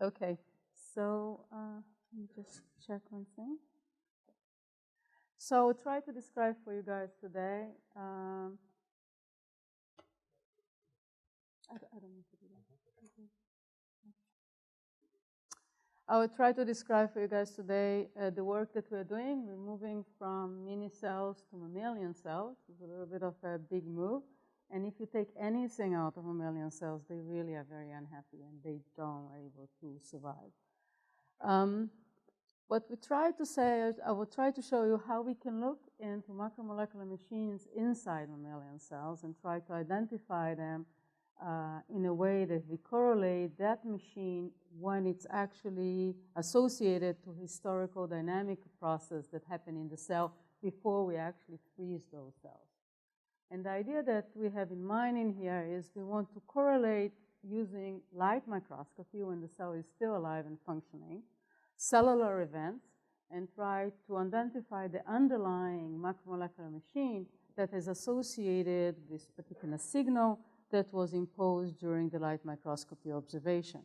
Okay, so let me just check one thing. So I'll try to describe for you guys today. I don't need to do that. Okay. I will try to describe for you guys today the work that we're doing. We're moving from mini cells to mammalian cells. It's a little bit of a big move. And if you take anything out of mammalian cells, they really are very unhappy and they don't are able to survive. What we try to say is, I will try to show you how we can look into macromolecular machines inside mammalian cells and try to identify them in a way that we correlate that machine when it's actually associated to historical dynamic process that happen in the cell before we actually freeze those cells. And the idea that we have in mind in here is we want to correlate using light microscopy when the cell is still alive and functioning, cellular events, and try to identify the underlying macromolecular machine that is associated with this particular signal that was imposed during the light microscopy observation.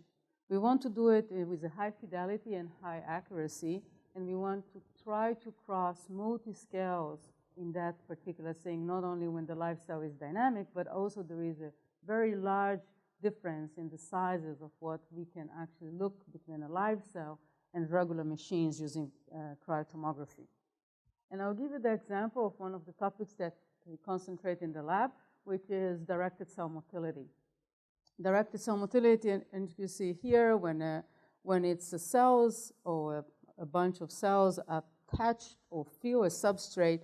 We want to do it with a high fidelity and high accuracy, and we want to try to cross multi-scales in that particular thing, not only when the live cell is dynamic, but also there is a very large difference in the sizes of what we can actually look between a live cell and regular machines using cryotomography. And I'll give you the example of one of the topics that we concentrate in the lab, which is directed cell motility. Directed cell motility, and you see here, when it's the cells or a bunch of cells attached or feel a substrate,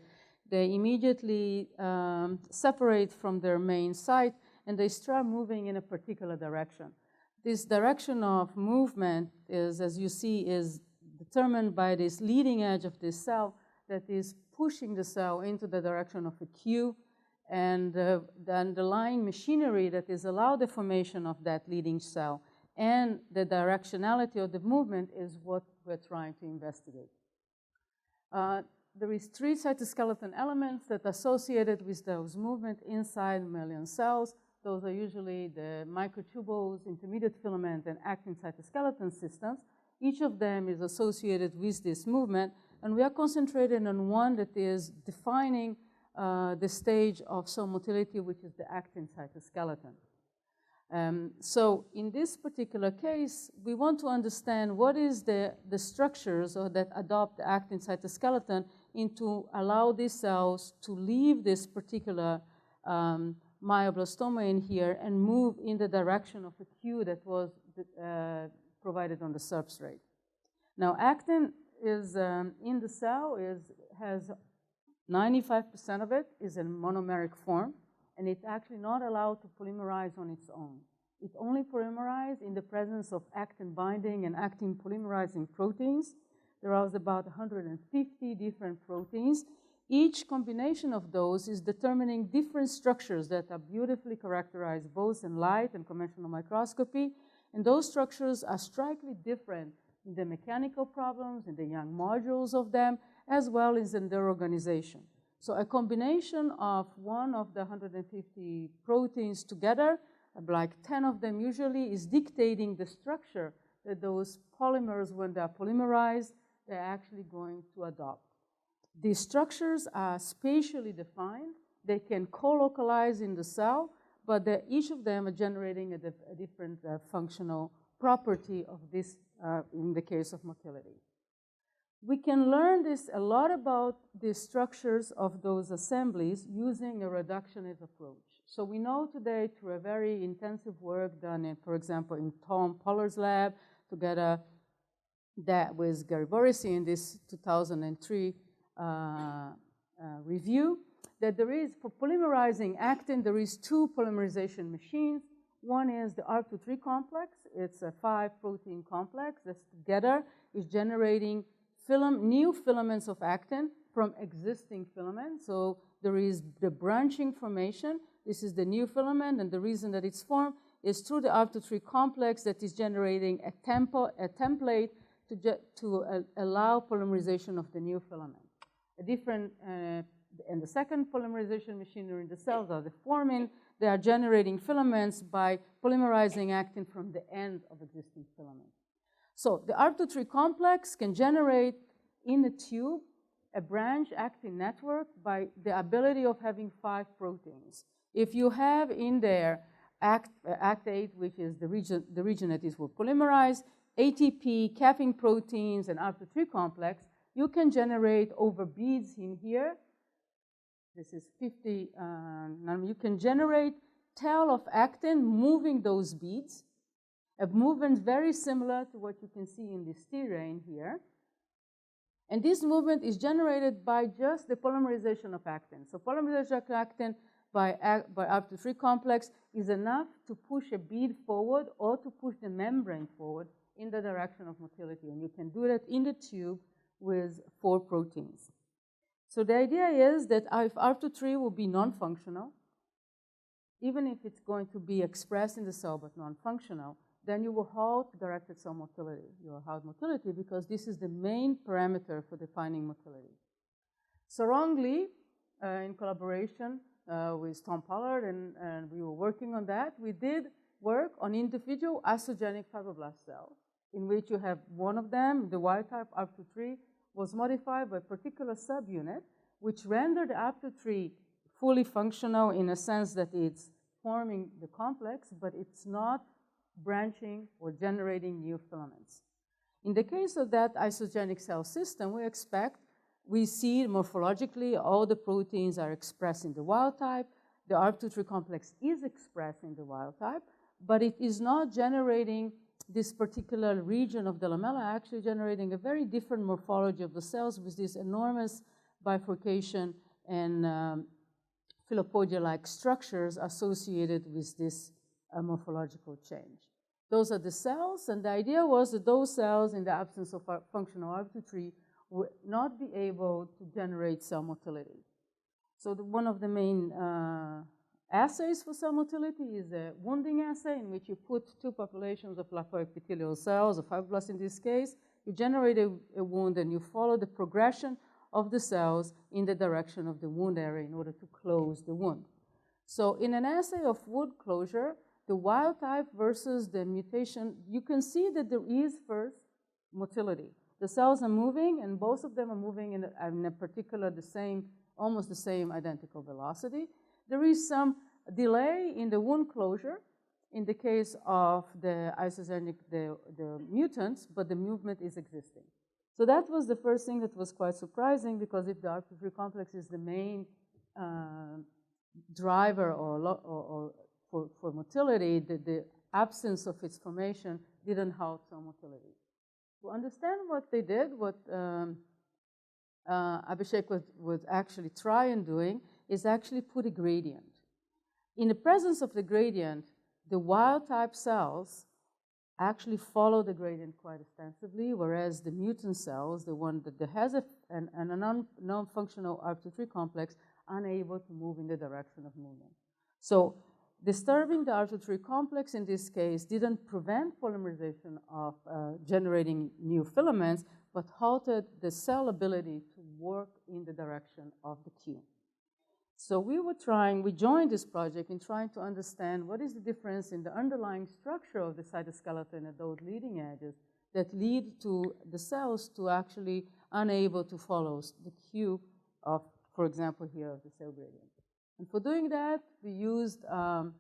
they immediately separate from their main site and they start moving in a particular direction. This direction of movement is, as you see, is determined by this leading edge of this cell that is pushing the cell into the direction of a Q, and the underlying machinery that is allowed the formation of that leading cell and the directionality of the movement is what we're trying to investigate. There is 3 cytoskeleton elements that are associated with those movements inside mammalian cells. Those are usually the microtubules, intermediate filament, and actin cytoskeleton systems. Each of them is associated with this movement, and we are concentrated on one that is defining the stage of cell motility, which is the actin cytoskeleton. So in this particular case, we want to understand what is the structures or that adopt the actin cytoskeleton into allow these cells to leave this particular myoblastoma in here and move in the direction of a cue that was provided on the substrate. Now, actin is in the cell has 95% of it is in monomeric form, and it's actually not allowed to polymerize on its own. It only polymerizes in the presence of actin binding and actin polymerizing proteins. There are about 150 different proteins. Each combination of those is determining different structures that are beautifully characterized both in light and conventional microscopy, and those structures are strikingly different in the mechanical problems, in the young modules of them, as well as in their organization. So a combination of one of the 150 proteins together, like 10 of them usually, is dictating the structure that those polymers, when they're polymerized, they're actually going to adopt. These structures are spatially defined. They can co-localize in the cell, but each of them are generating a different functional property of this in the case of motility. We can learn a lot about the structures of those assemblies using a reductionist approach. So we know today through a very intensive work done, for example, in Tom Pollar's lab, together with Gary Borisi in this 2003 review, that there is, for polymerizing actin, there is 2 polymerization machines. One is the R2-3 complex. It's a 5-protein complex that together is generating new filaments of actin from existing filaments. So there is the branching formation. This is the new filament, and the reason that it's formed is through the R2-3 complex that is generating a template to allow polymerization of the new filament. And the second polymerization machinery in the cells are the forming. They are generating filaments by polymerizing actin from the end of existing filaments. So the R2-3 complex can generate in a tube a branch actin network by the ability of having 5 proteins. If you have in there ACT8, which is the region that is will polymerize, ATP, capping proteins, and R2-3 complex, you can generate over beads in here. This is 50 you can generate tail of actin moving those beads, a movement very similar to what you can see in this terrain here. And this movement is generated by just the polymerization of actin. So polymerization of actin by R2-3 complex is enough to push a bead forward or to push the membrane forward in the direction of motility. And you can do that in the tube with 4 proteins. So the idea is that if R2-3 will be non-functional, even if it's going to be expressed in the cell but non-functional, then you will halt directed cell motility. You will halt motility because this is the main parameter for defining motility. Sarong Lee, in collaboration with Tom Pollard, and we were working on that. We did work on individual isogenic fibroblast cells, in which you have one of them, the wild type R2-3, was modified by a particular subunit, which rendered R2-3 fully functional in a sense that it's forming the complex, but it's not branching or generating new filaments. In the case of that isogenic cell system, we see morphologically all the proteins are expressed in the wild type. The R2-3 complex is expressed in the wild type, but it is not generating this particular region of the lamella, actually generating a very different morphology of the cells with this enormous bifurcation and filopodia-like structures associated with this morphological change. Those are the cells, and the idea was that those cells, in the absence of functional R2-3, would not be able to generate cell motility. So one of the main assays for cell motility is a wounding assay, in which you put 2 populations of lipoepithelial cells, or fibroblasts in this case. You generate a wound, and you follow the progression of the cells in the direction of the wound area in order to close the wound. So in an assay of wound closure, the wild type versus the mutation, you can see that there is first motility. The cells are moving, and both of them are moving in a particular, almost the same identical velocity. There is some delay in the wound closure in the case of the isogenic, the mutants, but the movement is existing. So that was the first thing that was quite surprising, because if the R2-3 complex is the main driver for motility, the absence of its formation didn't halt cell motility. To understand what they did, what Abhishek would actually try and doing is actually put a gradient. In the presence of the gradient, the wild type cells actually follow the gradient quite extensively, whereas the mutant cells, the one that has a non-functional R2-3 complex, unable to move in the direction of movement. So disturbing the R2-3 complex in this case didn't prevent polymerization of generating new filaments, but halted the cell ability to work in the direction of the Q. So we joined this project in trying to understand what is the difference in the underlying structure of the cytoskeleton at those leading edges that lead to the cells to actually unable to follow the cue of, for example, here of the cell gradient. And for doing that, we used a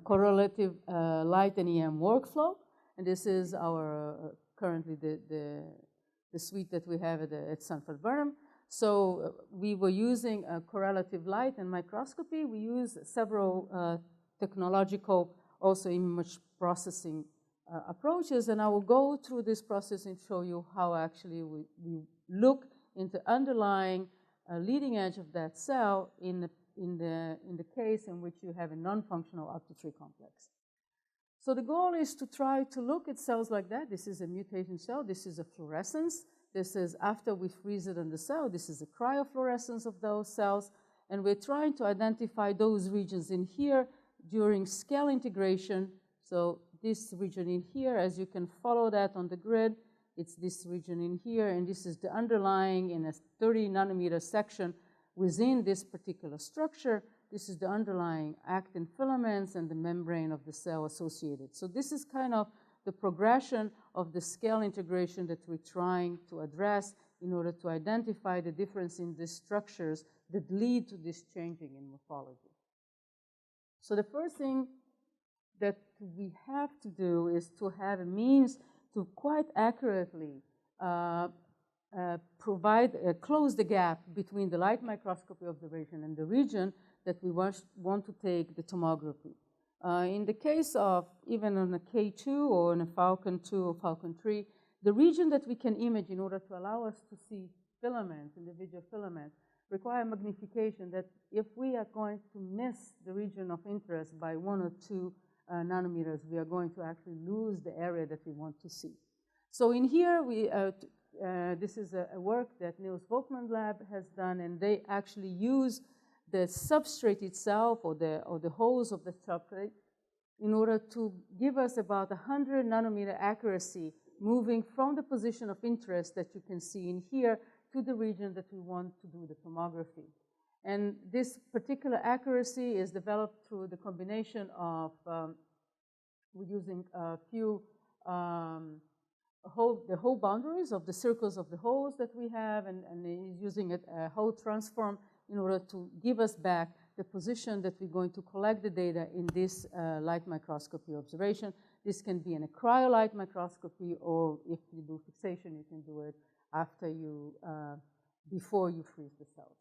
correlative light and EM workflow, and this is our currently the suite that we have at Sanford Burnham. So we were using correlative light and microscopy. We used several technological, also image processing approaches, and I will go through this process and show you how actually we look into underlying leading edge of that cell in the case in which you have a non-functional R2-3 complex. So the goal is to try to look at cells like that. This is a mutation cell. This is a fluorescence. This is after we freeze it on the cell. This is a cryofluorescence of those cells. And we're trying to identify those regions in here during scale integration. So this region in here, as you can follow that on the grid, it's this region in here. And this is the underlying in a 30 nanometer section within this particular structure. This is the underlying actin filaments and the membrane of the cell associated. So this is kind of the progression of the scale integration that we're trying to address in order to identify the difference in these structures that lead to this changing in morphology. So the first thing that we have to do is to have a means to quite accurately close the gap between the light microscopy observation and the region that we want to take the tomography. In the case of even on a K2 or on a Falcon 2 or Falcon 3, the region that we can image in order to allow us to see filaments, individual filaments, require magnification that if we are going to miss the region of interest by 1 or 2 nanometers, we are going to actually lose the area that we want to see. So in here, this is a work that Niels Volkmann lab has done, and they actually use the substrate itself or the holes of the substrate in order to give us about 100 nanometer accuracy moving from the position of interest that you can see in here to the region that we want to do the tomography. And this particular accuracy is developed through the combination of we're using a few the whole boundaries of the circles of the holes that we have, and using a whole transform in order to give us back the position that we're going to collect the data in this light microscopy observation. This can be in a cryo light microscopy, or if you do fixation, you can do it after you, before you freeze the cells.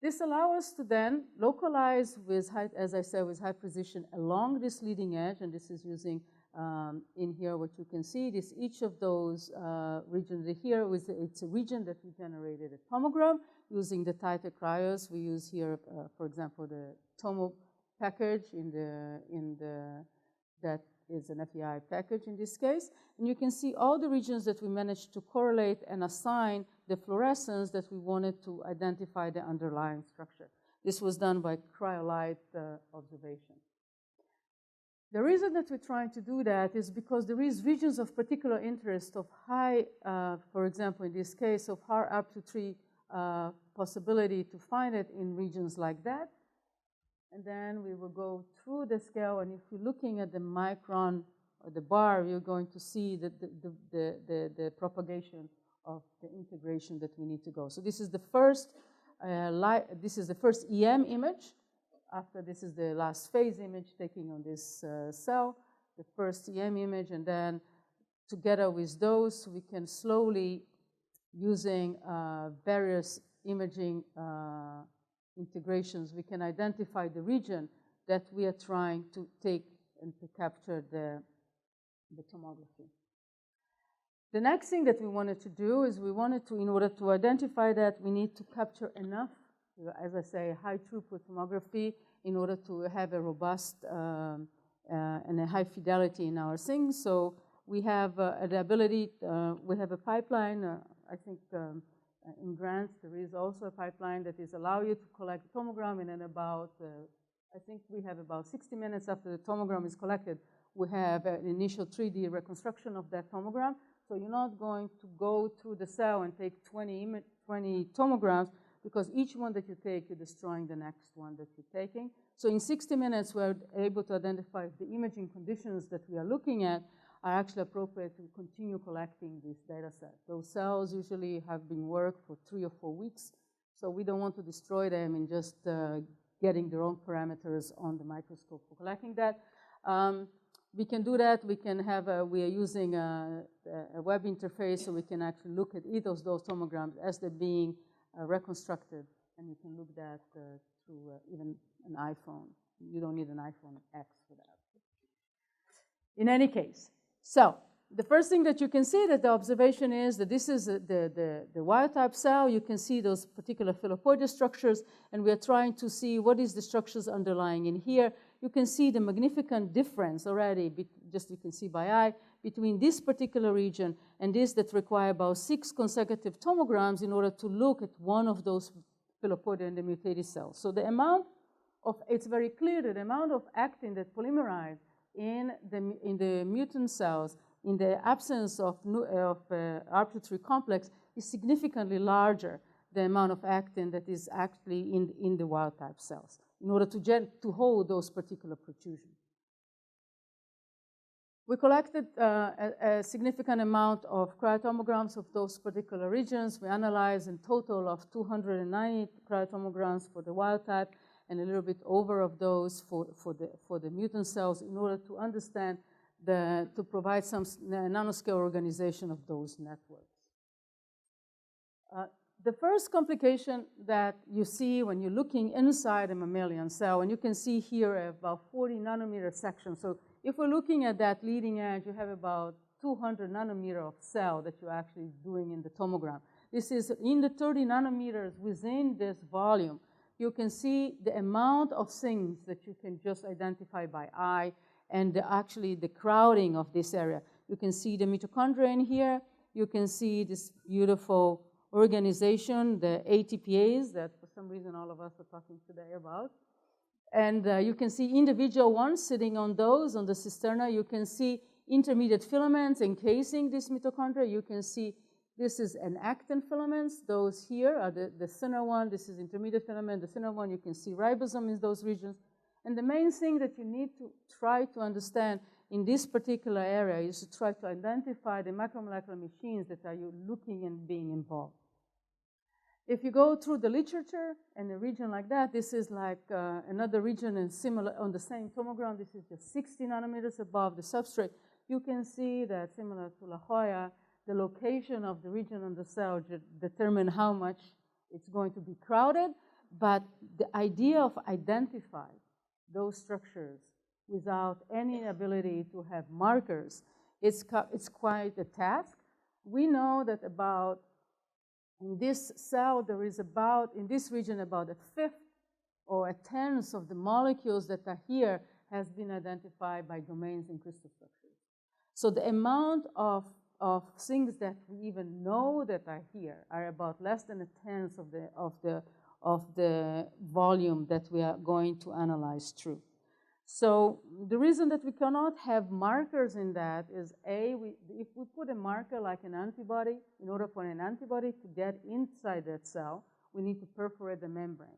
This allows us to then localize with high, as I said, with high precision along this leading edge, and this is using in here what you can see. This each of those regions here, it's a region that we generated a tomogram using the tighter cryos. We use here, for example, the tomo package that is an FEI package in this case. And you can see all the regions that we managed to correlate and assign the fluorescence that we wanted to identify the underlying structure. This was done by cryolight observation. The reason that we're trying to do that is because there is regions of particular interest of high, for example, in this case, of high up to 3 possibility to find it in regions like that. And then we will go through the scale, and if you're looking at the micron or the bar, you're going to see the propagation of the integration that we need to go. So this is the first EM image. After this is the last phase image taking on this cell, the first EM image, and then together with those, we can slowly, using various imaging integrations, we can identify the region that we are trying to take and to capture the tomography. The next thing that we wanted to do is we wanted to, in order to identify that, we need to capture enough, as I say, high throughput tomography in order to have a robust and a high fidelity in our things. So we have the ability, we have a pipeline, I think in grants there is also a pipeline that is allow you to collect a tomogram, and in about, I think we have about 60 minutes after the tomogram is collected, we have an initial 3D reconstruction of that tomogram. So you're not going to go through the cell and take 20 tomograms, because each one that you take, you're destroying the next one that you're taking. So in 60 minutes, we're able to identify if the imaging conditions that we are looking at are actually appropriate to continue collecting this data set. Those cells usually have been worked for 3 or 4 weeks, so we don't want to destroy them in just getting the wrong parameters on the microscope for collecting that. We can do that. We can have we are using a web interface, so we can actually look at each of those tomograms as they're being reconstructed, and you can look that through even an iPhone. You don't need an iPhone X for that. In any case, so the first thing that you can see that the observation is that this is the wild type cell. You can see those particular filopoidal structures, and we are trying to see what is the structures underlying in here. You can see the magnificent difference already, just you can see by eye, between this particular region and this that require about 6 consecutive tomograms in order to look at one of those filopoidal and the mutated cells. So the amount of, it's very clear that the amount of actin that polymerize in the mutant cells in the absence of RP3 complex is significantly larger the amount of actin that is actually in the wild type cells in order to hold those particular protrusions. We collected a significant amount of cryotomograms of those particular regions. We analyzed a total of 290 cryotomograms for the wild type and a little bit over of those for the mutant cells in order to understand to provide some nanoscale organization of those networks. The first complication that you see when you're looking inside a mammalian cell, and you can see here about 40 nanometer section. So if we're looking at that leading edge, you have about 200 nanometer of cell that you're actually doing in the tomogram. This is in the 30 nanometers within this volume. You can see the amount of things that you can just identify by eye and actually the crowding of this area. You can see the mitochondria in here. You can see this beautiful organization, the ATPase, that for some reason all of us are talking today about. And you can see individual ones sitting on those, on the cisterna. You can see intermediate filaments encasing this mitochondria. You can see this is an actin filaments. Those here are the thinner one. This is intermediate filament. The thinner one, you can see ribosome in those regions. And the main thing that you need to try to understand in this particular area is to try to identify the macromolecular machines that are you looking and being involved. If you go through the literature and a region like that, this is like another region and similar on the same tomogram. This is just 60 nanometers above the substrate. You can see that similar to La Jolla, the location of the region on the cell determine how much it's going to be crowded. But the idea of identifying those structures without any ability to have markers, it's quite a task. We know that about in this cell, there is about, in this region, about a fifth or a tenth of the molecules that are here has been identified by domains in crystal structures. So the amount of things that we even know that are here are about less than a tenth of the volume that we are going to analyze through. So the reason that we cannot have markers in that is if we put a marker like an antibody, in order for an antibody to get inside that cell, we need to perforate the membrane.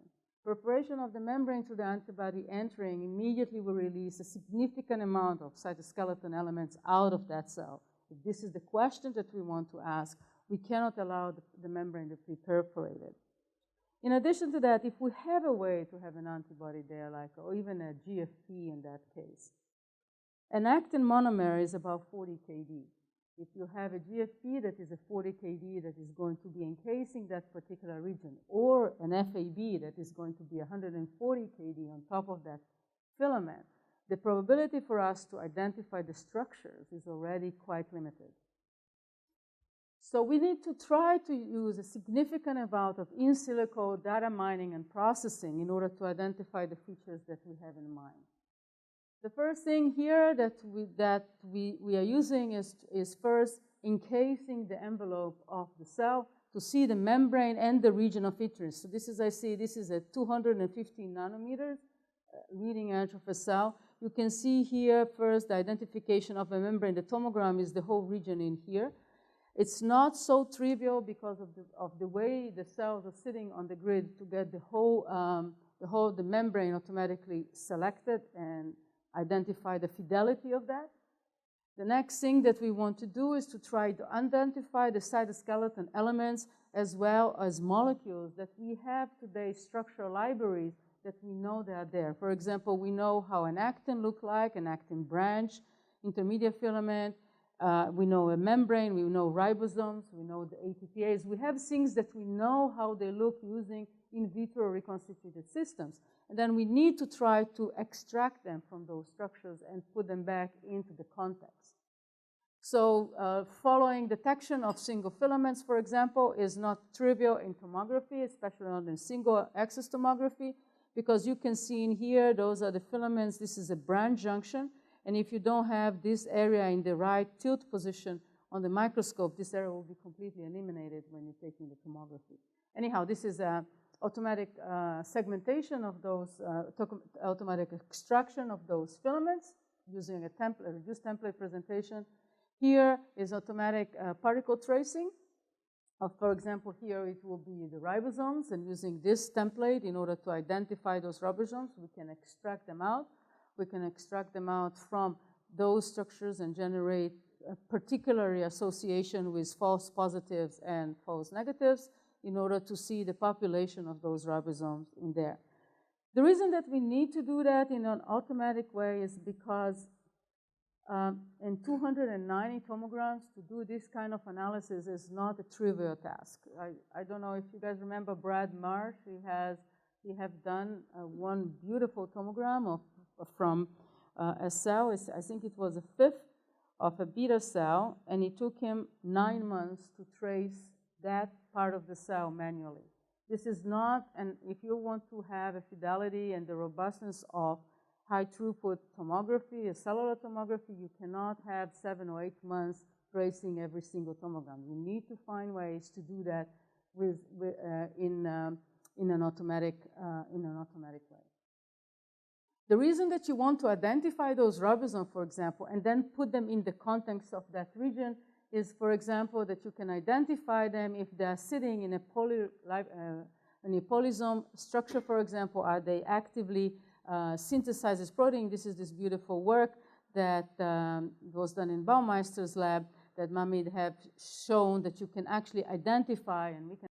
Perforation of the membrane to the antibody entering immediately will release a significant amount of cytoskeleton elements out of that cell. If this is the question that we want to ask, we cannot allow the membrane to be perforated. In addition to that, if we have a way to have an antibody there, like, or even a GFP in that case, an actin monomer is about 40 kD. If you have a GFP that is a 40 kD that is going to be encasing that particular region, or an FAB that is going to be 140 kD on top of that filament, the probability for us to identify the structures is already quite limited. So we need to try to use a significant amount of in silico data mining and processing in order to identify the features that we have in mind. The first thing here that we are using is first encasing the envelope of the cell to see the membrane and the region of interest. So this is, I see, this is a 250 nanometers leading edge of a cell. You can see here first the identification of a membrane. The tomogram is the whole region in here. It's not so trivial because of the way the cells are sitting on the grid to get the membrane automatically selected and identify the fidelity of that. The next thing that we want to do is to try to identify the cytoskeleton elements as well as molecules that we have today, structural libraries that we know they are there. For example, we know how an actin looks like, an actin branch, intermediate filament. We know a membrane, we know ribosomes, we know the ATPase. We have things that we know how they look using in vitro reconstituted systems. And then we need to try to extract them from those structures and put them back into the context. So following detection of single filaments, for example, is not trivial in tomography, especially not in single axis tomography, because you can see in here, those are the filaments. This is a branch junction. And if you don't have this area in the right tilt position on the microscope, this area will be completely eliminated when you're taking the tomography. Anyhow, this is an automatic segmentation of those, automatic extraction of those filaments using a template, reduced template presentation. Here is automatic particle tracing. For example, here it will be the ribosomes, and using this template in order to identify those ribosomes, we can extract them out. We can extract them out from those structures and generate a particular association with false positives and false negatives in order to see the population of those ribosomes in there. The reason that we need to do that in an automatic way is because in 290 tomograms, to do this kind of analysis is not a trivial task. I don't know if you guys remember Brad Marsh. He have done one beautiful tomogram from a cell. I think it was a fifth of a beta cell, and it took him 9 months to trace that part of the cell manually. This is not, and if you want to have a fidelity and the robustness of high throughput tomography, a cellular tomography, you cannot have 7 or 8 months tracing every single tomogram. You need to find ways to do that in an automatic way. The reason that you want to identify those ribosomes, for example, and then put them in the context of that region is, for example, that you can identify them if they are sitting in a polysome structure, for example. Are they actively synthesize this protein? This is this beautiful work that was done in Baumeister's lab that Mamid have shown that you can actually identify, and we can